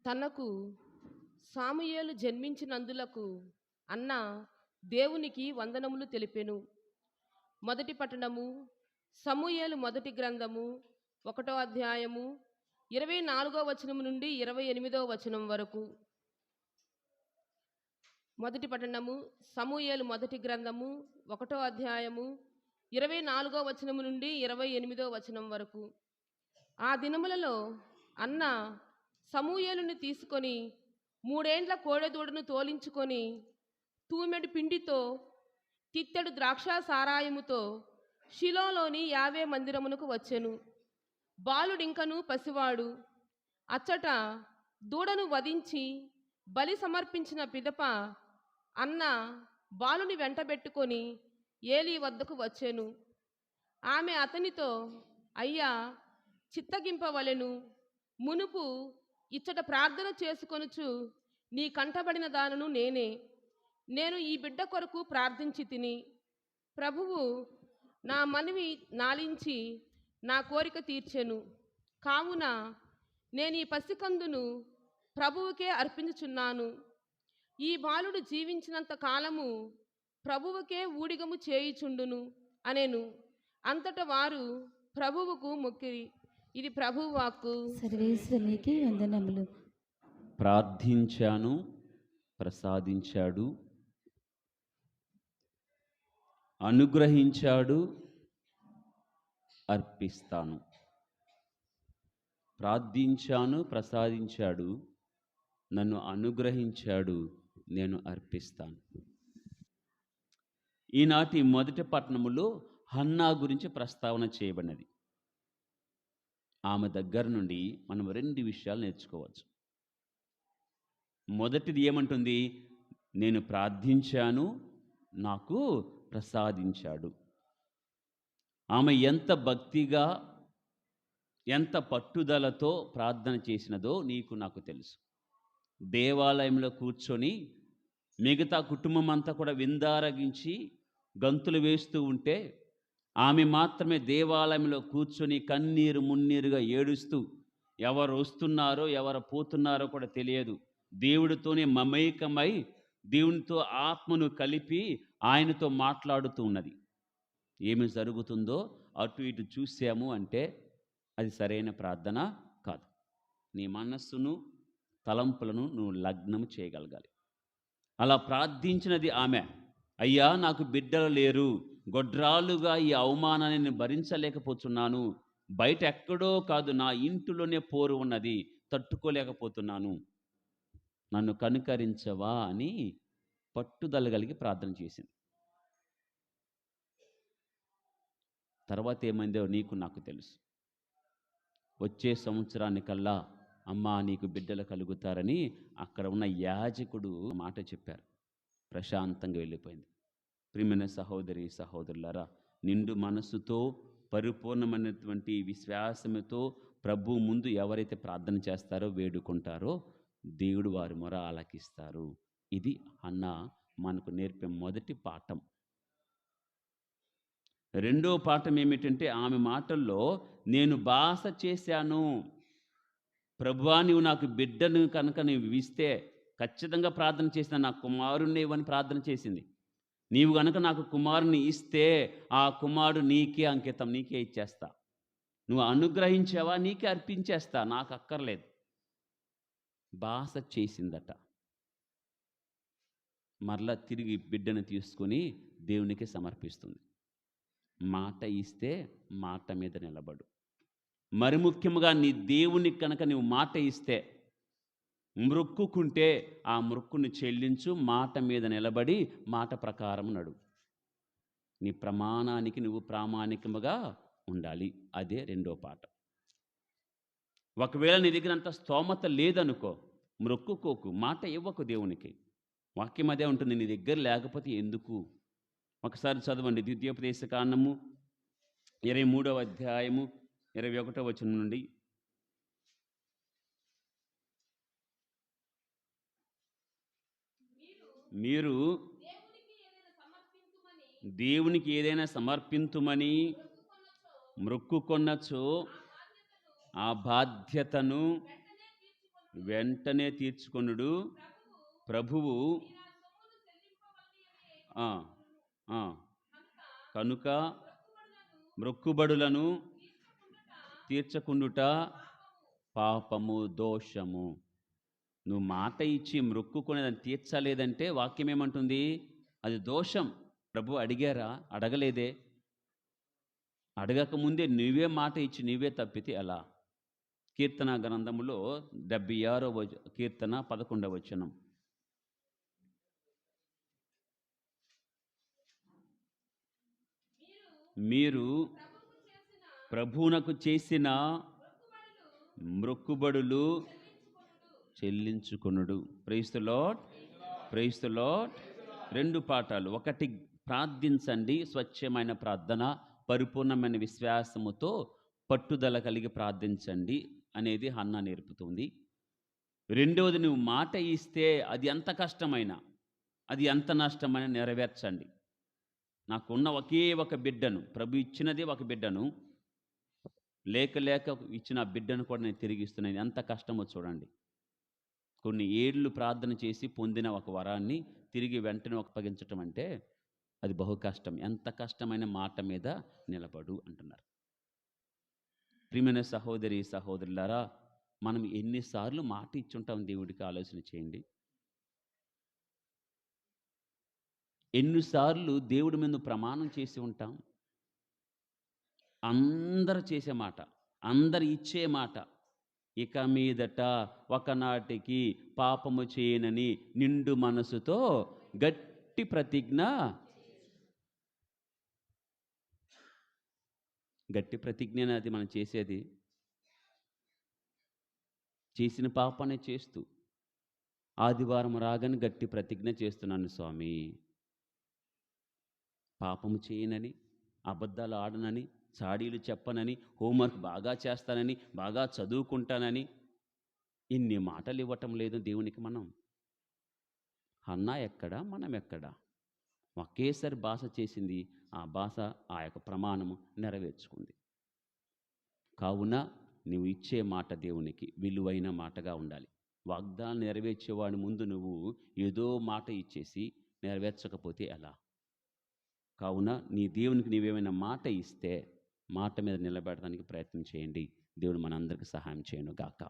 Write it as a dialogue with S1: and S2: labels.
S1: తనకు సాముయేలు జన్మించినందులకు అన్న దేవునికి వందనములు తెలిపెను. మొదటి పట్టణము సమూయేలు మొదటి గ్రంథము 1వ అధ్యాయము 24వ వచనం నుండి 28వ వచనం వరకు. మొదటి పట్టణము సమూయేలు మొదటి గ్రంథము 1వ అధ్యాయము 24వ వచనం నుండి 28వ వచనం వరకు. ఆ దినములలో అన్న సమూయేలుని తీసుకొని 3 ఏండ్ల కోడెదూడను తోలించుకొని తూమెడు పిండితో తిత్తెడు ద్రాక్ష సారాయముతో షిలోలోని యావే మందిరమునకు వచ్చెను. బాలుడింకను పసివాడు. అచ్చట దూడను వధించి బలి సమర్పించిన పిదప అన్న బాలుని వెంటబెట్టుకొని ఏలీ వద్దకు వచ్చెను. ఆమె అతనితో, అయ్యా, చిత్తగింపవలెను, మునుపు ఇచ్చట ప్రార్థన చేసుకొనుచు నీ కంటబడిన దానను నేను ఈ బిడ్డ కొరకు ప్రార్థించి తిని, ప్రభువు నా మనవి నాలించి నా కోరిక తీర్చెను. కావున నేను ఈ పసికందును ప్రభువుకే అర్పించుచున్నాను. ఈ బాలుడు జీవించినంత కాలము ప్రభువుకే ఊడిగము చేయుచుండును అనెను. అంతట వారు ప్రభువుకు మొక్కిరి. ఇది ప్రభువు వాక్కు.
S2: సర్వేశ్వరునికి వందనములు.
S3: ప్రార్థించాను, ప్రసాదించాడు, అనుగ్రహించాడు, అర్పిస్తాను. ప్రార్థించాను, ప్రసాదించాడు, నన్ను అనుగ్రహించాడు, నేను అర్పిస్తాను. ఈనాటి మొదటి పట్టణములో హన్నా గురించి ప్రస్తావన చేయబడినది. ఆమె దగ్గర నుండి మనం 2 విషయాలు నేర్చుకోవచ్చు. మొదటిది ఏమంటుంది? నేను ప్రార్థించాను, నాకు ప్రసాదించాడు. ఆమె ఎంత భక్తిగా, ఎంత పట్టుదలతో ప్రార్థన చేసినదో నాకు తెలుసు. దేవాలయంలో కూర్చొని మిగతా కుటుంబం అంతా కూడా విందారగించి గంతులు వేస్తూ ఉంటే ఆమె మాత్రమే దేవాలయంలో కూర్చొని కన్నీరు మున్నీరుగా ఏడుస్తూ, ఎవరు వస్తున్నారో ఎవరు పోతున్నారో కూడా తెలియదు, దేవుడితోనే మమేకమై దేవునితో ఆత్మను కలిపి ఆయనతో మాట్లాడుతూ ఉన్నది. ఏమి జరుగుతుందో అటు ఇటు చూసాము అంటే అది సరైన ప్రార్థన కాదు. నీ మనస్సును, తలంపులను నువ్వు లగ్నం చేయగలగాలి. అలా ప్రార్థించినది ఆమె. అయ్యా, నాకు బిడ్డలు లేరు, గొడ్రాలుగా ఈ అవమానాన్ని నేను భరించలేకపోతున్నాను, బయట ఎక్కడో కాదు నా ఇంటిలోనే పోరు ఉన్నది, తట్టుకోలేకపోతున్నాను, నన్ను కనుకరించవా అని పట్టుదల కలిగి ప్రార్థన చేసింది. తర్వాత ఏమైందో నాకు తెలుసు. వచ్చే సంవత్సరానికల్లా అమ్మా నీకు బిడ్డలు కలుగుతారని అక్కడ ఉన్న యాజకుడు మాట చెప్పారు. ప్రశాంతంగా వెళ్ళిపోయింది. ప్రియమైన సహోదరి సహోదరులారా, నిండు మనస్సుతో పరిపూర్ణమైనటువంటి విశ్వాసముతో ప్రభు ముందు ఎవరైతే ప్రార్థన చేస్తారో, వేడుకుంటారో, దేవుడు వారి మొర ఆలకిస్తారు. ఇది హన్నా మనకు నేర్పే మొదటి పాఠం. రెండో పాఠం ఏమిటంటే ఆమె మాటల్లో నేను బాస చేశాను. ప్రభువా, నీవు నాకు బిడ్డను కనుక నీవు ఇస్తే ఖచ్చితంగా ప్రార్థన చేసిన నా కుమారుణ్ణి ఇవ్వని ప్రార్థన చేసింది. నీవు కనుక నాకు కుమారుని ఇస్తే ఆ కుమారుడు నీకే అంకితం, నీకే ఇచ్చేస్తా. నువ్వు అనుగ్రహించావా, నీకే అర్పించేస్తా, నాకు అక్కర్లేదు. బాస చేసిందట. మరలా తిరిగి బిడ్డను తీసుకొని దేవునికి సమర్పిస్తుంది. మాట ఇస్తే మాట మీద నిలబడు. మరి ముఖ్యంగా నీ దేవునికి కనుక నువ్వు మాట ఇస్తే, మ్రొక్కుకుంటే ఆ మ్రొక్కుని చెల్లించు, మాట మీద నిలబడి మాట ప్రకారం నడు. నీ ప్రమాణానికి నువ్వు ప్రామాణికముగా ఉండాలి. అదే రెండో పాఠం. ఒకవేళ నీ దగ్గర అంత స్తోమత లేదనుకో, మ్రొక్కుకోకు, మాట ఇవ్వకు దేవునికి. వాక్యం అదే ఉంటుంది, నీ దగ్గర లేకపోతే ఎందుకు. ఒకసారి చదవండి, ద్వితీయోపదేశకాండము 23వ అధ్యాయము 21వ వచనం నుండి. మీరు దేవునికి ఏదైనా సమర్పింతుమని మ్రొక్కుకొన్నచో ఆ బాధ్యతను వెంటనే తీర్చుకొనుడు ప్రభువు ఆ, ఆ, కనుక మ్రొక్కుబడులను తీర్చకుండుట పాపము, దోషము. నువ్వు మాట ఇచ్చి మ్రొక్కుకునేదాన్ని తీర్చలేదంటే వాక్యం ఏమంటుంది? అది దోషం. ప్రభు అడిగారా? అడగలేదే. అడగకముందే నువ్వే మాట ఇచ్చి నువ్వే తప్పితే ఎలా? కీర్తన గ్రంథములో 76వ కీర్తన 11వ వచనం. మీరు ప్రభువునకు చేసిన మ్రొక్కుబడులు చెల్లించుకొనుడు. Praise the Lord, praise the Lord. 2 పాఠాలు. ఒకటి, ప్రార్థించండి, స్వచ్ఛమైన ప్రార్థన, పరిపూర్ణమైన విశ్వాసముతో పట్టుదల కలిగి ప్రార్థించండి అనేది హన్నా నేర్పుతుంది. రెండవది, నువ్వు మాట ఇస్తే అది ఎంత కష్టమైనా, అది ఎంత నష్టమైనా నెరవేర్చండి. నాకున్న ఒకే ఒక బిడ్డను, ప్రభు ఇచ్చినదే ఒక బిడ్డను, లేక ఇచ్చిన బిడ్డను కూడా నేను తిరిగిస్తున్నాను. ఎంత కష్టమో చూడండి. కొన్ని ఏళ్ళు ప్రార్థన చేసి పొందిన ఒక వరాన్ని తిరిగి వెంటనే అప్పగించటం అంటే అది బహు కష్టం. ఎంత కష్టమైన మాట మీద నిలబడు అంటున్నారు. ప్రియమైన సహోదరి సహోదరులారా, మనం ఎన్నిసార్లు మాట ఇచ్చుంటాం దేవుడికి ఆలోచన చేయండి. ఎన్నిసార్లు దేవుడి మీద ప్రమాణం చేసి ఉంటాం. అందరు చేసే మాట, అందరు ఇచ్చే మాట, ఇక మీదట ఒకనాటికి పాపము చేయనని నిండు మనసుతో గట్టి ప్రతిజ్ఞ. గట్టి ప్రతిజ్ఞ అది మనం చేసేది. చేసిన పాపాన్ని చేస్తూ ఆదివారం రాగానే గట్టి ప్రతిజ్ఞ చేస్తున్నాను స్వామి, పాపము చేయనని, అబద్ధాలు ఆడనని, చాడీలు చెప్పనని, హోంవర్క్ బాగా చేస్తానని, బాగా చదువుకుంటానని ఇన్ని మాటలు ఇవ్వటం లేదు దేవునికి మనం. హన్నా ఎక్కడా, మనం ఎక్కడా? ఒకేసారి భాష చేసింది, ఆ భాష, ఆ యొక్క ప్రమాణము నెరవేర్చుకుంది. కావున నువ్వు ఇచ్చే మాట దేవునికి విలువైన మాటగా ఉండాలి. వాగ్దానం నెరవేర్చేవాడి ముందు నువ్వు ఏదో మాట ఇచ్చేసి నెరవేర్చకపోతే ఎలా? కావున నీ దేవునికి నీవేమైనా మాట ఇస్తే మాట మీద నిలబెడడానికి ప్రయత్నం చేయండి. దేవుడు మనందరికీ సహాయం చేయను గాక.